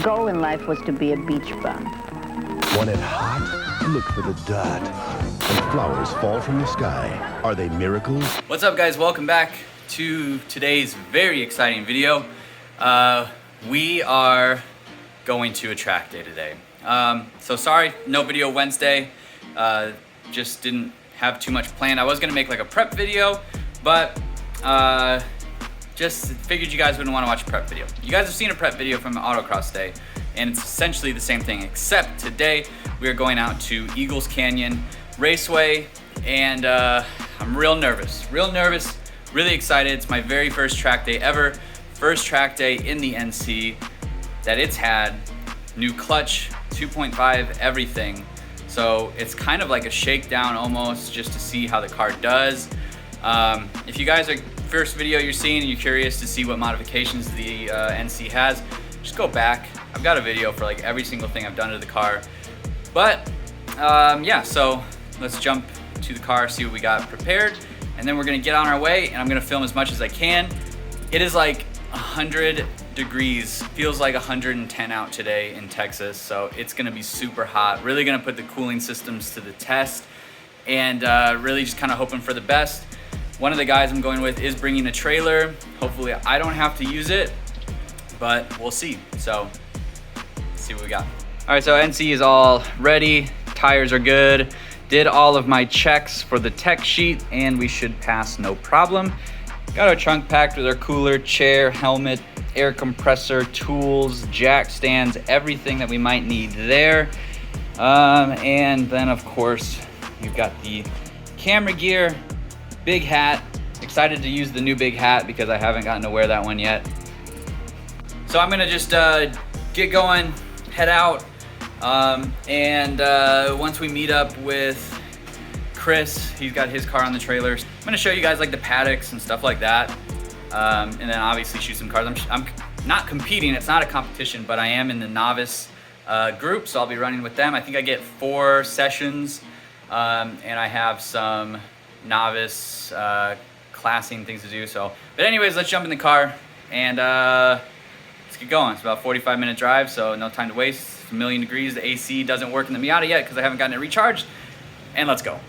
goal in life was to be a beach bum. Want it hot? Look for the dirt. And flowers fall from the sky. Are they miracles? What's up, guys? Welcome back to today's very exciting video. We are going to a track day today. So sorry, no video Wednesday. Just didn't have too much planned. I was gonna make like a prep video, but just figured you guys wouldn't want to watch a prep video. You guys have seen a prep video from autocross day, and it's essentially the same thing, except today we are going out to Eagles Canyon Raceway, and I'm real nervous, really excited. It's my very first track day ever, first track day in the NC that it's had, new clutch, 2.5, everything. So it's kind of like a shakedown almost, just to see how the car does. If you guys are first video you're seeing and you're curious to see what modifications the NC has, just go back. I've got a video for like every single thing I've done to the car. But yeah, so let's jump to the car, see what we got prepared, and then we're gonna get on our way, and I'm gonna film as much as I can. It is like 100 degrees, feels like 110 out today in Texas, so it's gonna be super hot. Really gonna put the cooling systems to the test, and really just kind of hoping for the best. One of the guys I'm going with is bringing a trailer. Hopefully I don't have to use it, but we'll see. So let's see what we got. All right, so NC is all ready. Tires are good. Did all of my checks for the tech sheet, and we should pass no problem. Got our trunk packed with our cooler, chair, helmet, air compressor, tools, jack stands, everything that we might need there. And then of course, you've got the camera gear, big hat. Excited to use the new big hat because I haven't gotten to wear that one yet. So I'm gonna just get going, head out, and once we meet up with Chris, he's got his car on the trailers. I'm gonna show you guys like the paddocks and stuff like that, and then obviously shoot some cars. I'm not competing, it's not a competition, but I am in the novice group, so I'll be running with them. I think I get 4 sessions, and I have some novice classing things to do. So, but anyways, let's jump in the car and let's get going. It's about a 45-minute drive, so no time to waste. It's a million degrees. The AC doesn't work in the Miata yet because I haven't gotten it recharged. And let's go.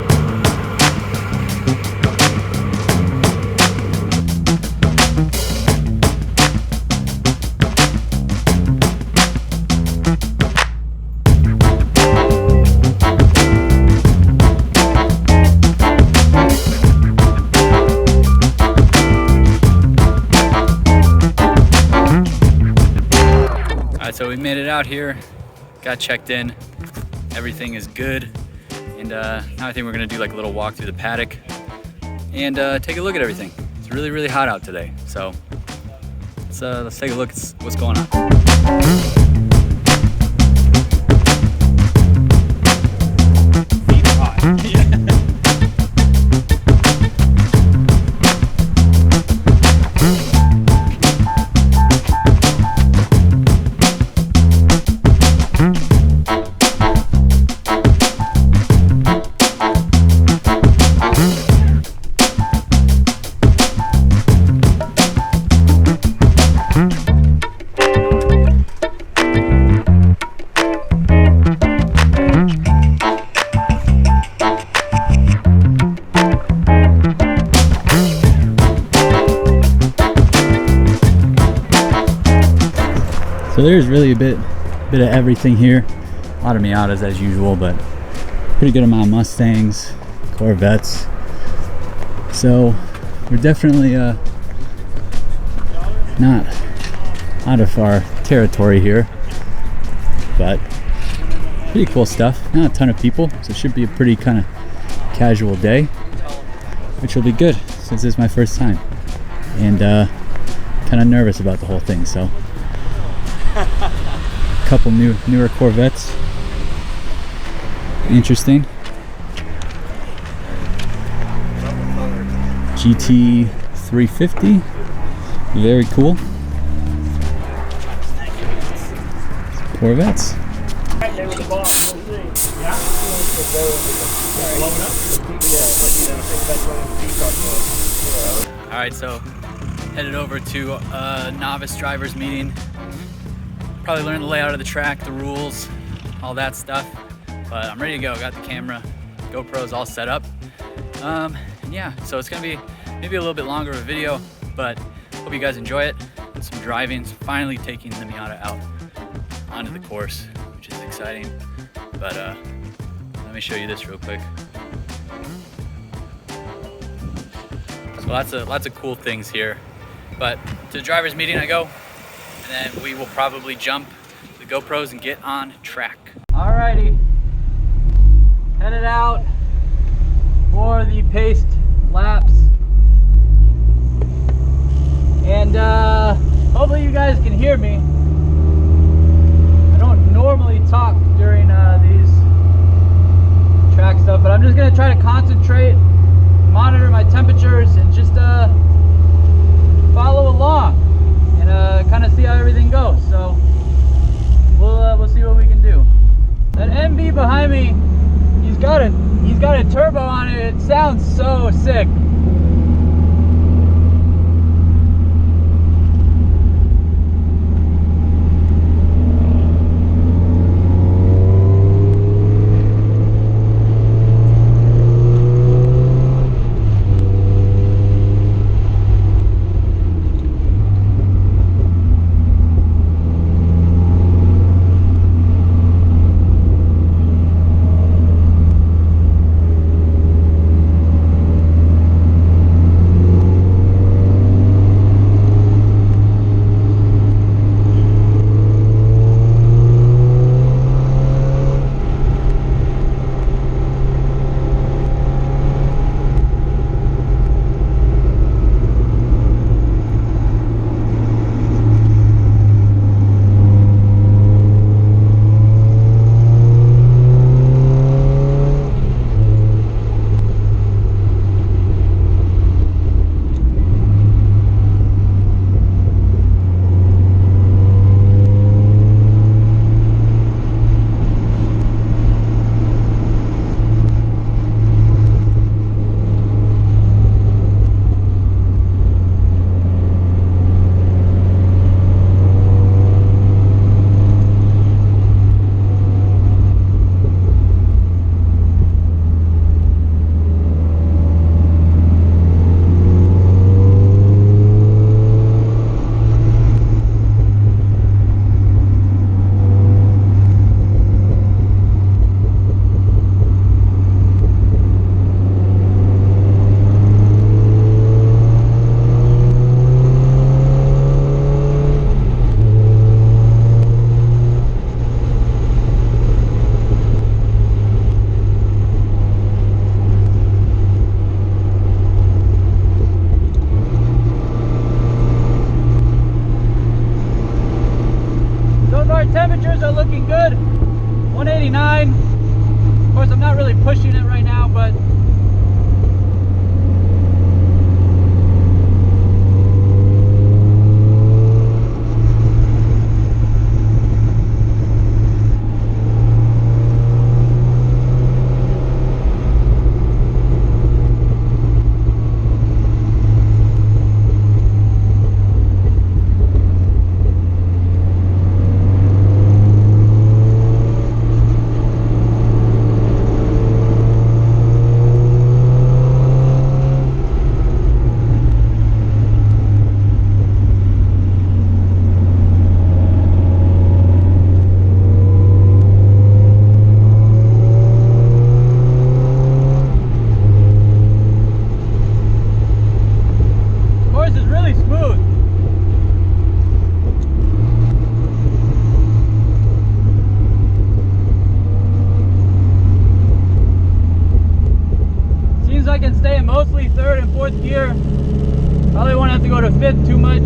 So we made it out here, got checked in, everything is good, and now I think we're gonna do like a little walk through the paddock and take a look at everything. It's really, really hot out today, so let's take a look at what's going on. Feet are hot. Yeah. So there's really a bit of everything here. A lot of Miatas as usual, but pretty good amount of Mustangs, Corvettes. So we're definitely not out of our territory here, but pretty cool stuff. Not a ton of people, so it should be a pretty kind of casual day, which will be good since it's my first time, and kind of nervous about the whole thing. So a couple newer Corvettes, interesting. GT 350, very cool. Corvettes. All right, so headed over to a novice drivers meeting. Probably learn the layout of the track, the rules, all that stuff. But I'm ready to go. Got the camera, GoPro's all set up. And yeah, so it's gonna be maybe a little bit longer of a video, but hope you guys enjoy it. Some driving, so finally taking the Miata out onto the course, which is exciting. But let me show you this real quick. So lots of cool things here. But to the driver's meeting I go, and then we will probably jump the GoPros and get on track. Alrighty, headed out for the paced laps. And hopefully you guys can hear me. I don't normally talk during these track stuff, but I'm just gonna try to concentrate, monitor my temperatures, and just follow along and kind of see how everything goes. So we'll see what we can do. That MB behind me, he's got a turbo on it. It sounds so sick. Temperatures are looking good. 189. Of course, I'm not really pushing it right now, but mostly third and fourth gear. Probably won't have to go to fifth too much.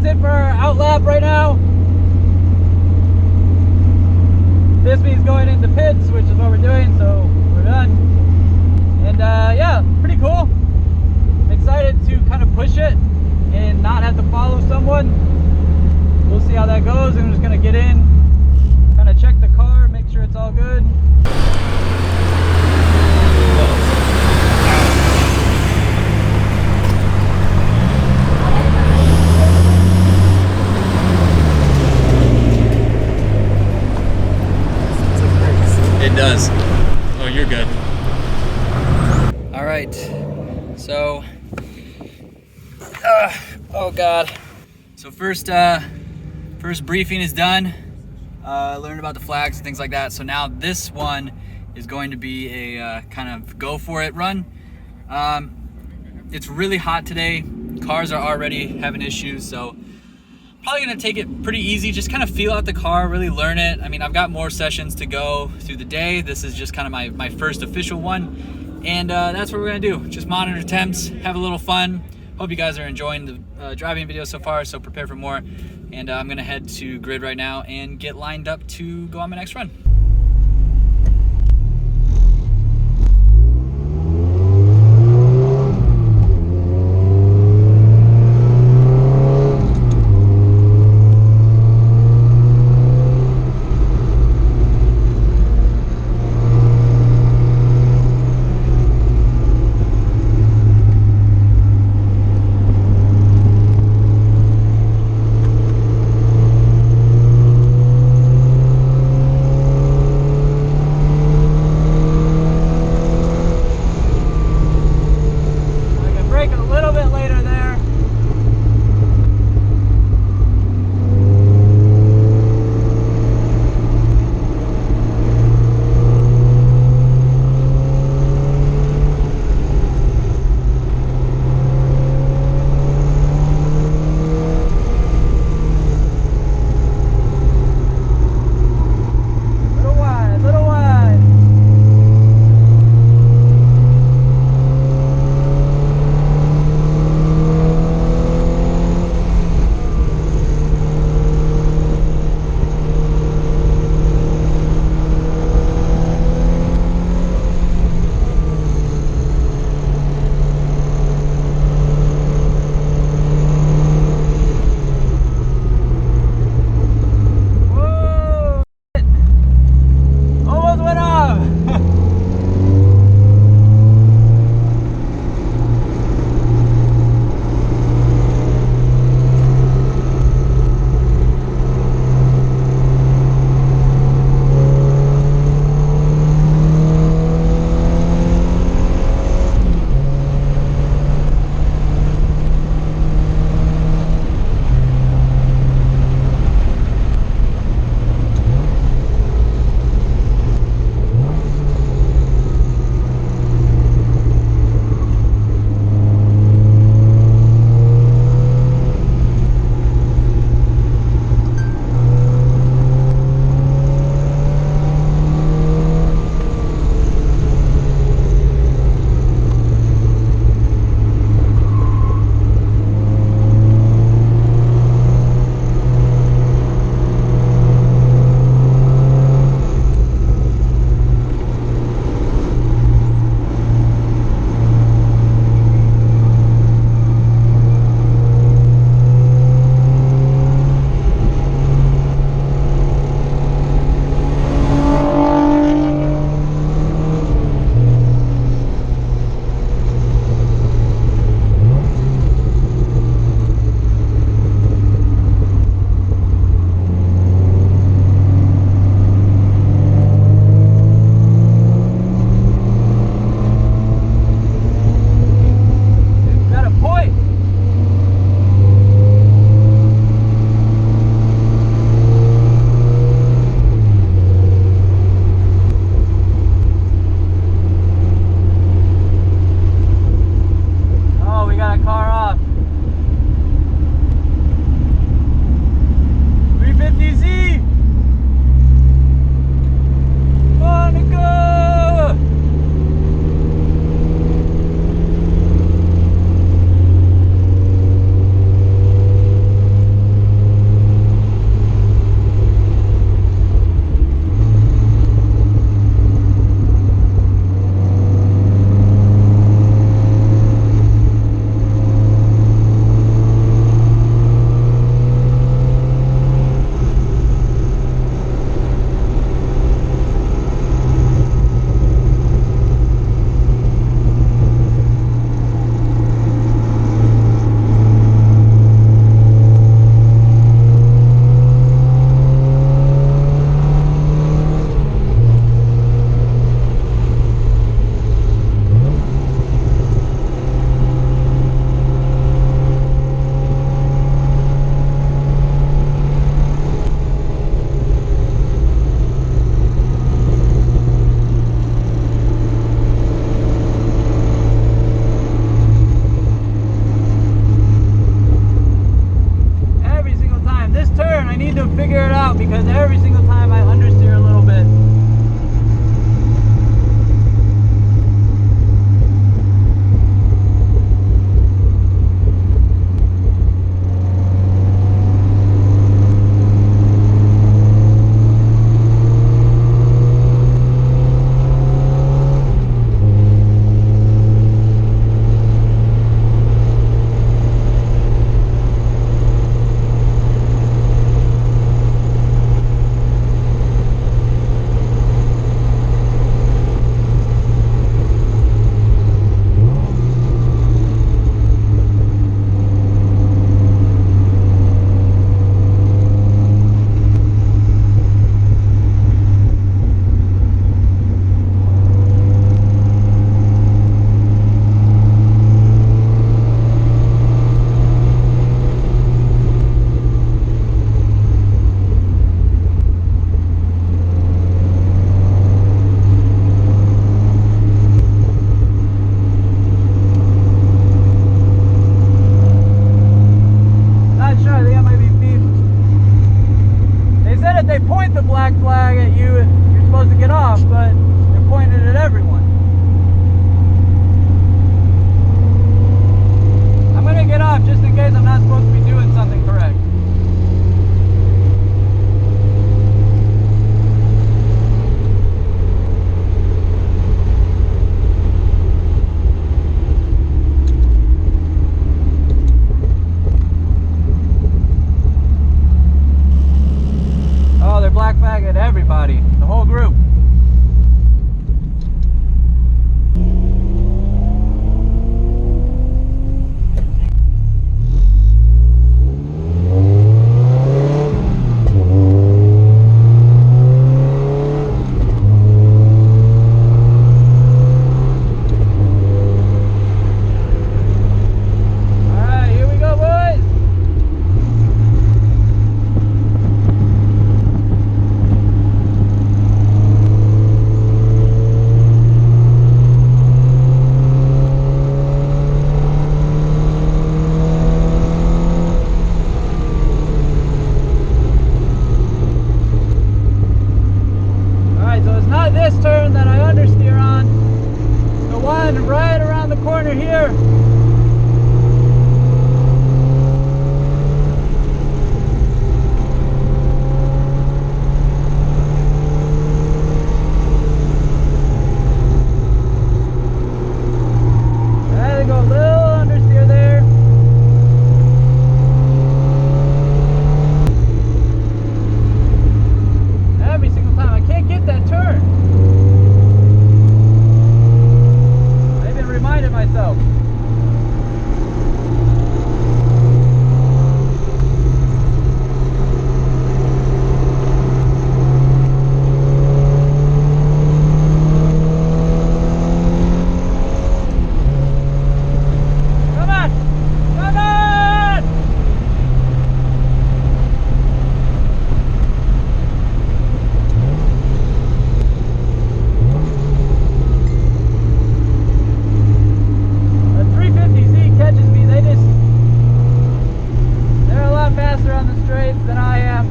that's it for our out lap right now. This means going into pits, which is what we're doing, so we're done. And yeah, pretty cool. Excited to kind of push it and not have to follow someone. We'll see how that goes. I'm just gonna get in, kind of check the car, make sure it's all good. It does. Oh, you're good. All right. So, oh God. So first briefing is done. Learned about the flags and things like that. So now this one is going to be a kind of go for it run. It's really hot today. Cars are already having issues, so probably gonna take it pretty easy. Just kind of feel out the car, really learn it. I mean, I've got more sessions to go through the day. This is just kind of my first official one, and that's what we're gonna do. Just monitor temps, have a little fun. Hope you guys are enjoying the driving video so far, so prepare for more. And I'm gonna head to grid right now and get lined up to go on my next run. black flag at you, you're supposed to get off, but they're pointed at everyone. I'm gonna get off just in case I'm not supposed to be doing something correct. Oh, they're black flag at everybody, the whole group. This turn that I understeer on, the one right around the corner here. There they go, a little understeer there. Every single time, I can't get that turn. Reminded myself. Come on! Come on! Catches me. They're a lot faster on the straights than I am.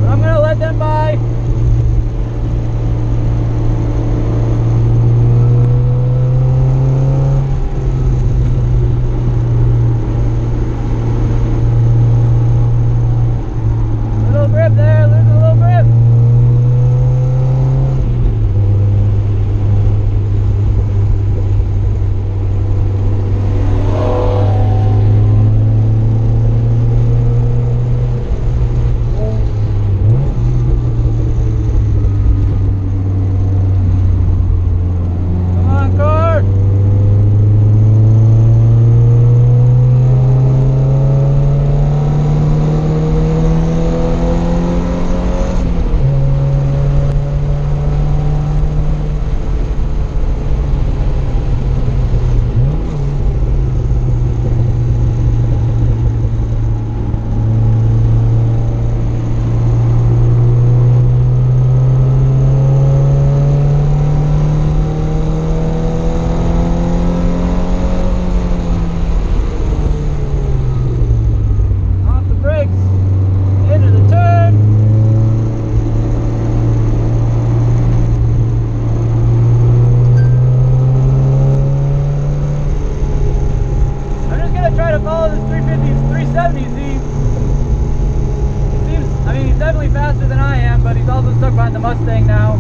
But I'm gonna let them by. Grip there, losing a little grip. Come on, car. Try to follow this 350s, 370s. He seems, I mean, he's definitely faster than I am, but he's also stuck behind the Mustang now.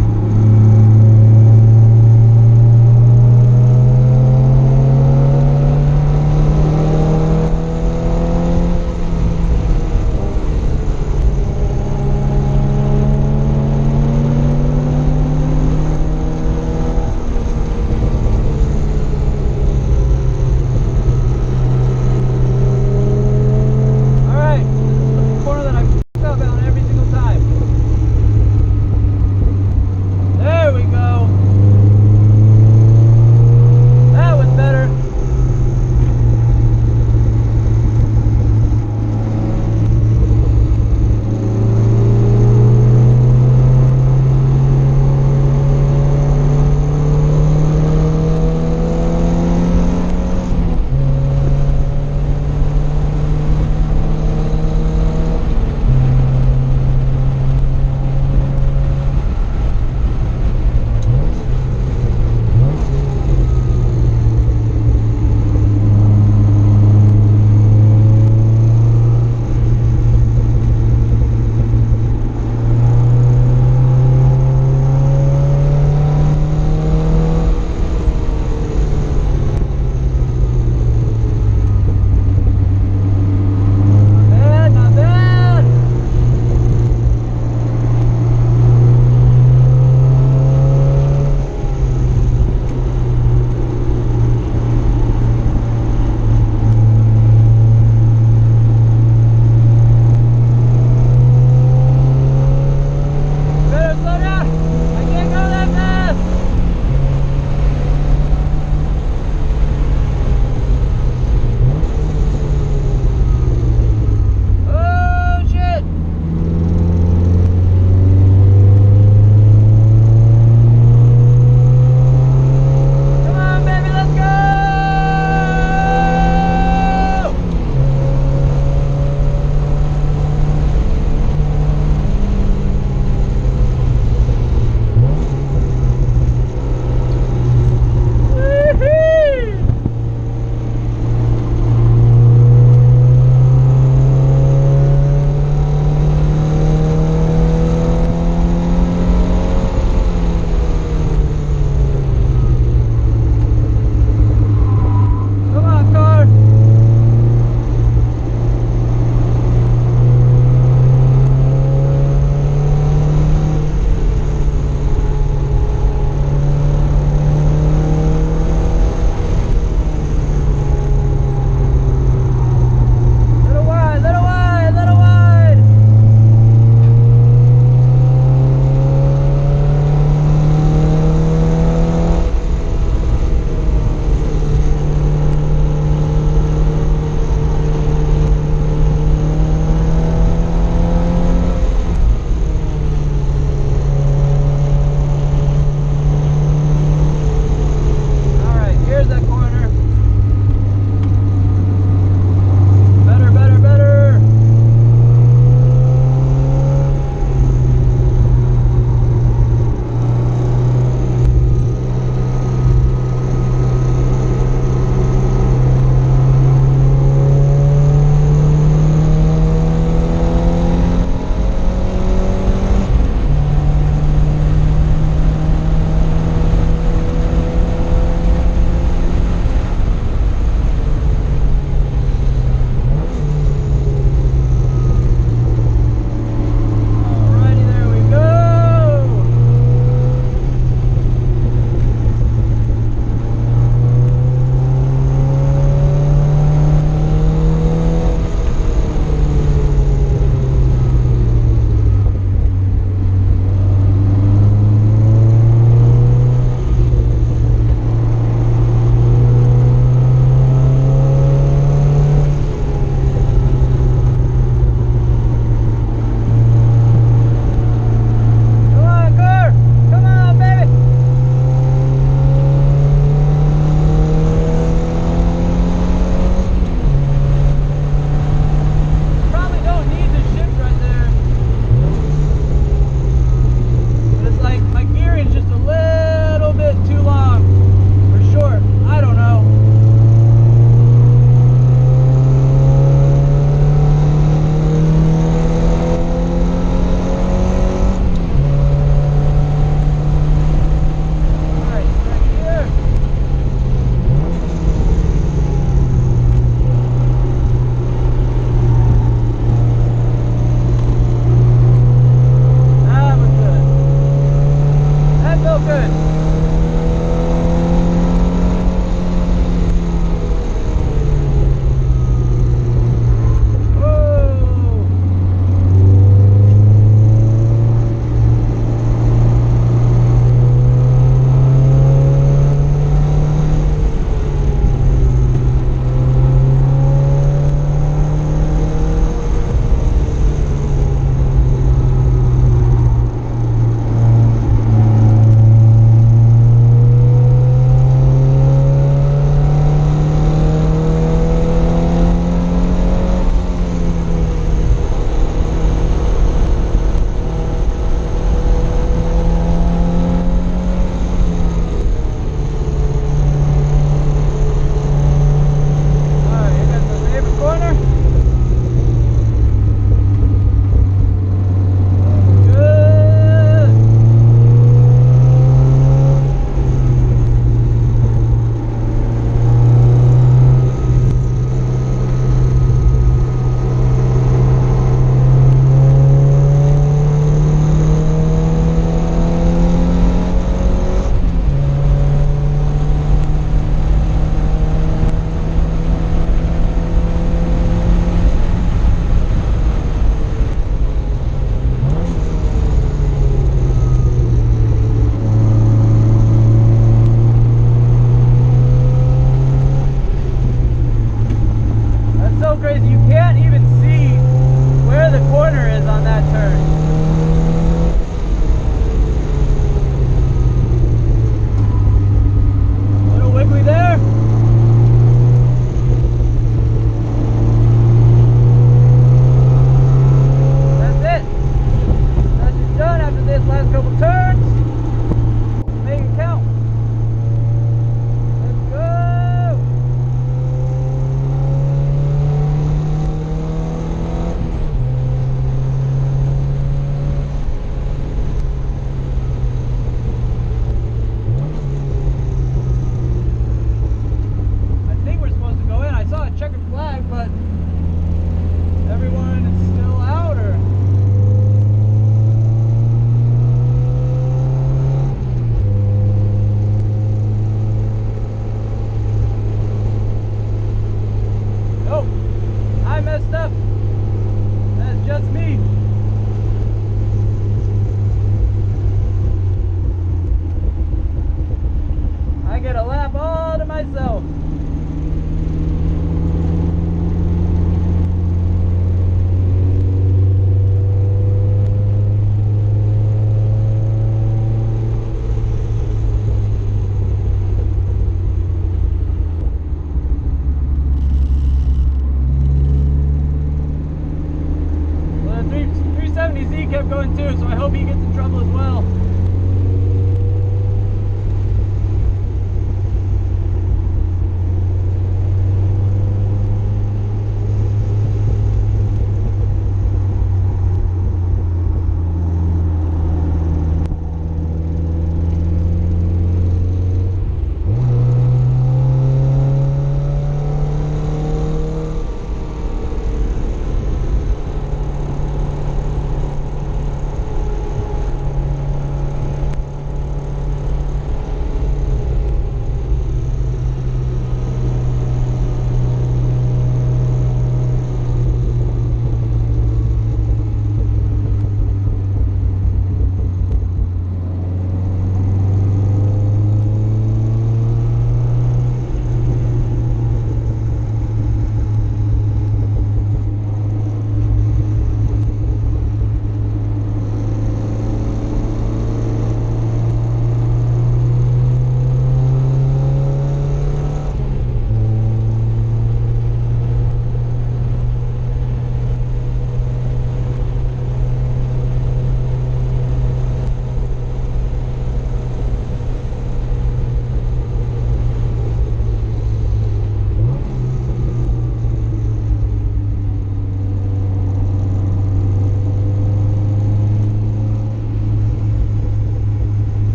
too, so I hope he gets in trouble as well.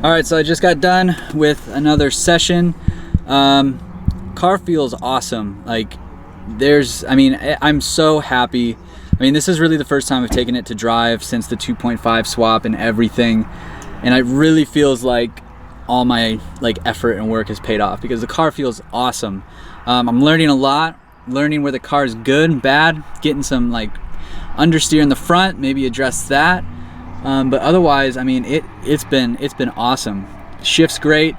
All right, so I just got done with another session. Car feels awesome. Like I'm so happy. I mean, this is really the first time I've taken it to drive since the 2.5 swap and everything. And it really feels like all my effort and work has paid off because the car feels awesome. I'm learning a lot, learning where the car is good and bad, getting some understeer in the front, maybe address that. But otherwise, I mean, it's been awesome. Shifts great.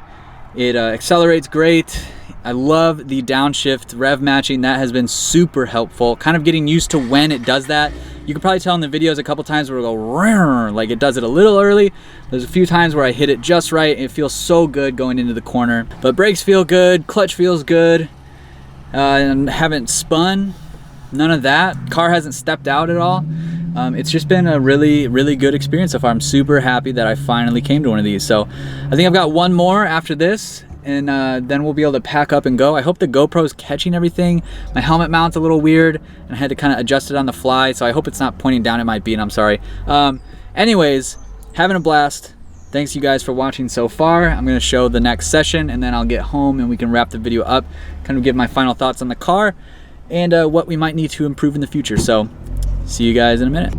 It accelerates great. I love the downshift rev matching. That has been super helpful. Kind of getting used to when it does that. You can probably tell in the videos a couple times where it'll go like it does it a little early. There's a few times where I hit it just right. It feels so good going into the corner. But brakes feel good. Clutch feels good. And haven't spun. None of that. Car hasn't stepped out at all. It's just been a really, really good experience so far. I'm super happy that I finally came to one of these. So I think I've got one more after this, and then we'll be able to pack up and go. I hope the GoPro's catching everything. My helmet mount's a little weird, and I had to kind of adjust it on the fly, so I hope it's not pointing down. It might be, and I'm sorry. Anyways, having a blast. Thanks you guys for watching so far. I'm gonna show the next session, and then I'll get home and we can wrap the video up, kind of give my final thoughts on the car, and what we might need to improve in the future. So see you guys in a minute.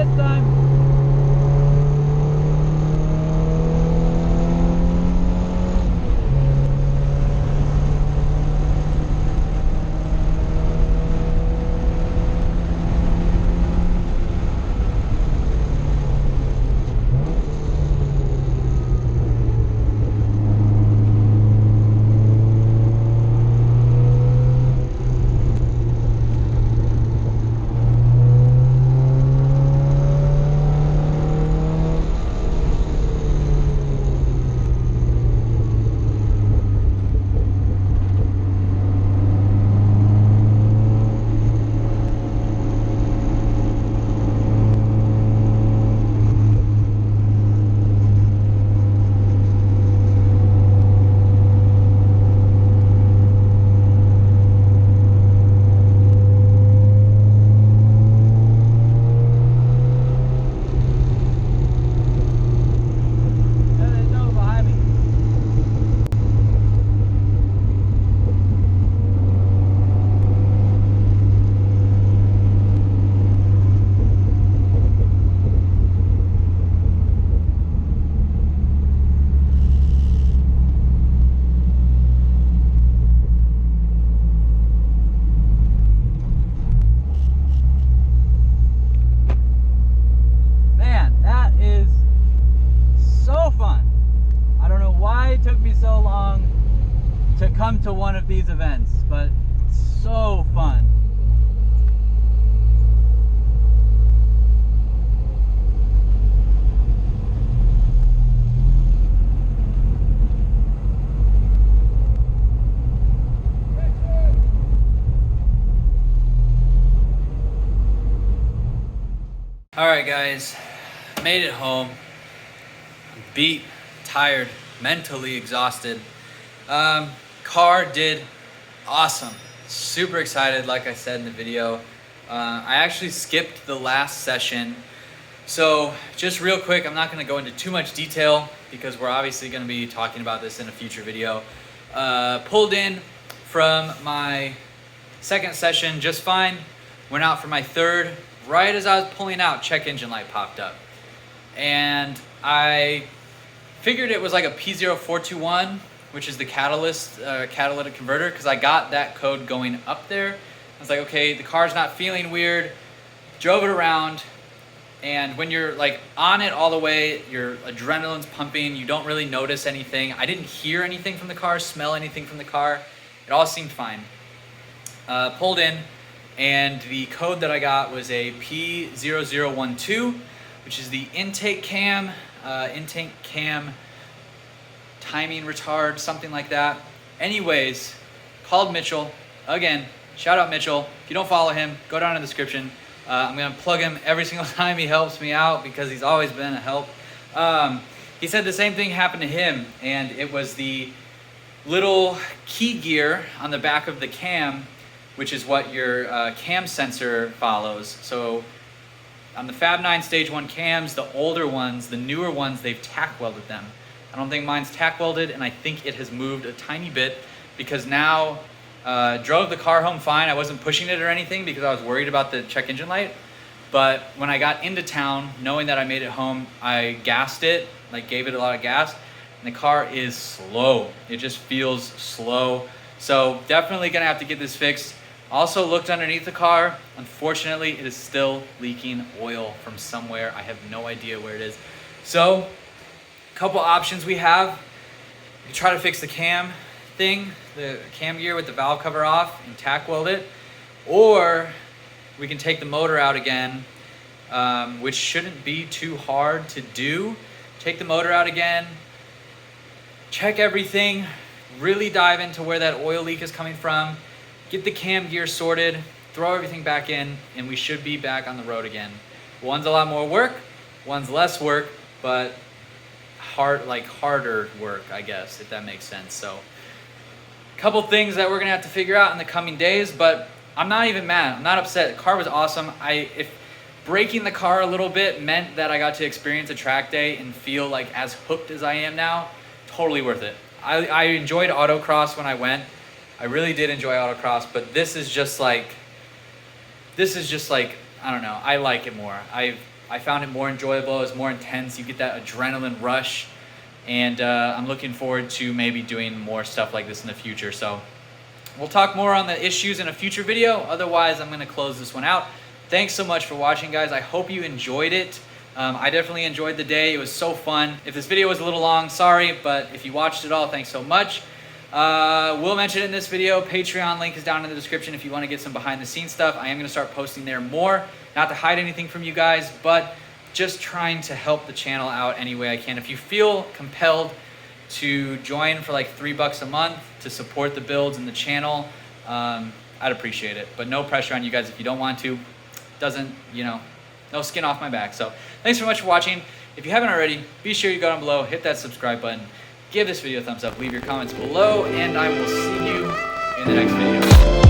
this time. Come to one of these events, but so fun. All right, guys, made it home. I'm beat, tired, mentally exhausted. Car did awesome. Super excited, like I said in the video. I actually skipped the last session. So just real quick, I'm not gonna go into too much detail because we're obviously gonna be talking about this in a future video. Pulled in from my second session just fine. Went out for my third. Right as I was pulling out, check engine light popped up. And I figured it was like a P0421, which is the catalytic converter, because I got that code going up there. I was like, okay, the car's not feeling weird. Drove it around, and when you're like on it all the way, your adrenaline's pumping, you don't really notice anything. I didn't hear anything from the car, smell anything from the car. It all seemed fine. Pulled in, and the code that I got was a P0012, which is the intake cam timing retard, something like that. Anyways, called Mitchell. Again, shout out Mitchell. If you don't follow him, go down in the description. I'm gonna plug him every single time he helps me out because he's always been a help. He said the same thing happened to him, and it was the little key gear on the back of the cam, which is what your cam sensor follows. So on the Fab 9 Stage 1 cams, the older ones, the newer ones, they've tack welded them. I don't think mine's tack welded, and I think it has moved a tiny bit because now drove the car home fine. I wasn't pushing it or anything because I was worried about the check engine light. But when I got into town, knowing that I made it home, I gassed it, like gave it a lot of gas, and the car is slow. It just feels slow. So definitely gonna have to get this fixed. Also looked underneath the car. Unfortunately, it is still leaking oil from somewhere. I have no idea where it is. So couple options we have. You can try to fix the cam thing, the cam gear with the valve cover off and tack weld it, or we can take the motor out again, which shouldn't be too hard to do. Take the motor out again, check everything, really dive into where that oil leak is coming from, get the cam gear sorted, throw everything back in, and we should be back on the road again. One's a lot more work, one's less work, but harder work, I guess, if that makes sense. So a couple things that we're gonna have to figure out in the coming days, but I'm not even mad. I'm not upset. The car was awesome. If breaking the car a little bit meant that I got to experience a track day and feel like as hooked as I am now, totally worth it. I enjoyed autocross when I went. I really did enjoy autocross, but this is just like I don't know, I like it more. I found it more enjoyable. It's more intense. You get that adrenaline rush, and I'm looking forward to maybe doing more stuff like this in the future. So we'll talk more on the issues in a future video. Otherwise, I'm gonna close this one out. Thanks so much for watching, guys. I hope you enjoyed it. I definitely enjoyed the day. It was so fun. If this video was a little long, sorry, but if you watched it all, thanks so much. We'll mention it in this video. Patreon link is down in the description if you want to get some behind the scenes stuff. I am going to start posting there more. Not to hide anything from you guys, but just trying to help the channel out any way I can. If you feel compelled to join for like $3 a month to support the builds and the channel, I'd appreciate it. But no pressure on you guys if you don't want to. Doesn't, you know, no skin off my back. So thanks so much for watching. If you haven't already, be sure you go down below, hit that subscribe button, give this video a thumbs up, leave your comments below, and I will see you in the next video.